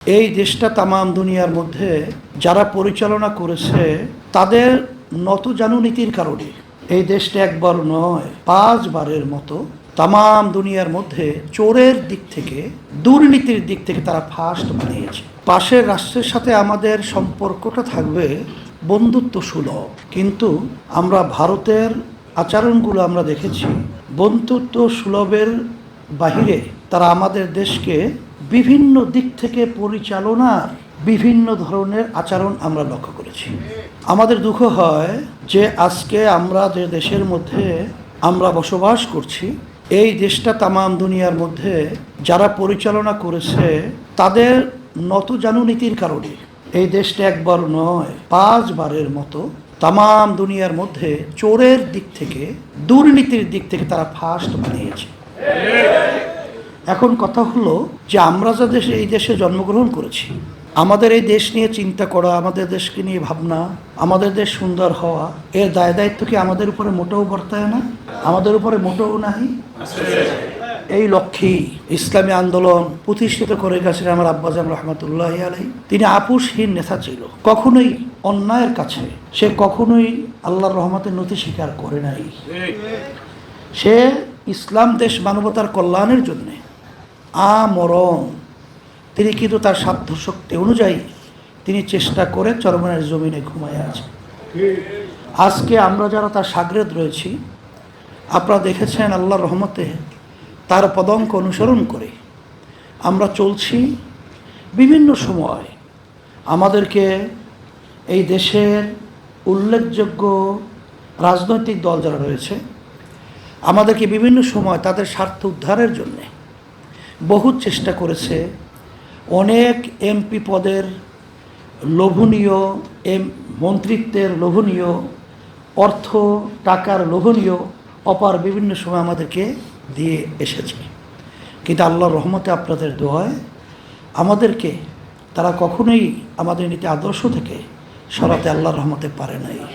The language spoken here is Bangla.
এই দেশটা তামাম দুনিয়ার মধ্যে যারা পরিচালনা করেছে তাদের নতজানু নীতির কারণে এই দেশটা একবার নয় 5 বারের মতো তামাম দুনিয়ার মধ্যে চোরের দিক থেকে দুর্নীতির দিক থেকে তারা ফার্স্ট বানিয়েছে। পাশের রাষ্ট্রের সাথে আমাদের সম্পর্কটা থাকবে বন্ধুত্ব সুলভ, কিন্তু আমরা ভারতের আচরণগুলো আমরা দেখেছি বন্ধুত্ব সুলভের বাহিরে তারা আমাদের দেশকে বিভিন্ন দিক থেকে পরিচালনার বিভিন্ন ধরনের আচরণ আমরা লক্ষ্য করেছি। আমাদের দুঃখ হয় যে আজকে আমরা যে দেশের মধ্যে আমরা বসবাস করছি এই দেশটা তামাম দুনিয়ার মধ্যে যারা পরিচালনা করেছে তাদের নতজানু নীতির কারণে এই দেশটা একবার নয় 5 বারের মতো তামাম দুনিয়ার মধ্যে চোরের দিক থেকে দুর্নীতির দিক থেকে তারা ফার্স্ট বানিয়েছে। এখন কথা হলো যে আমরা যা দেশে এই দেশে জন্মগ্রহণ করেছি, আমাদের এই দেশ নিয়ে চিন্তা করা, আমাদের দেশকে নিয়ে ভাবনা, আমাদের দেশ সুন্দর হওয়া, এর দায় দায়িত্ব কি আমাদের উপরে মোটেও বর্তায় না? আমাদের উপরে মোটেও নাই। এই লক্ষ্যেই ইসলামী আন্দোলন প্রতিষ্ঠিত করে গেছিলেন আমার আব্বাজান রহমতুল্লাহ আলাইহি। তিনি আপোষহীন নেতা ছিল, কখনোই অন্যায়ের কাছে সে কখনোই আল্লাহর রহমতের নতি স্বীকার করে নাই। সে ইসলাম দেশ মানবতার কল্যাণের জন্যে আমরণ তিনি কিন্তু তার সাধ্য শক্তি অনুযায়ী তিনি চেষ্টা করে চরমনের জমিনে ঘুমায় আছে। আজকে আমরা যারা তার সাগরেদ রয়েছি, আপনারা দেখেছেন আল্লাহর রহমতে তার পদঙ্ক অনুসরণ করে আমরা চলছি। বিভিন্ন সময় আমাদেরকে এই দেশের উল্লেখযোগ্য রাজনৈতিক দল যারা রয়েছে আমাদেরকে বিভিন্ন সময় তাদের স্বার্থ উদ্ধারের জন্যে বহু চেষ্টা করেছে। অনেক এমপি পদের লোভনীয়, মন্ত্রিত্বের লোভনীয়, অর্থ টাকার লোভনীয় অপার বিভিন্ন সময় আমাদেরকে দিয়ে এসেছে, কিন্তু আল্লাহর রহমতে আপনাদের দোয়ায় আমাদেরকে তারা কখনোই আমাদের নীতি আদর্শ থেকে সরাতে আল্লাহর রহমতে পারে নাই।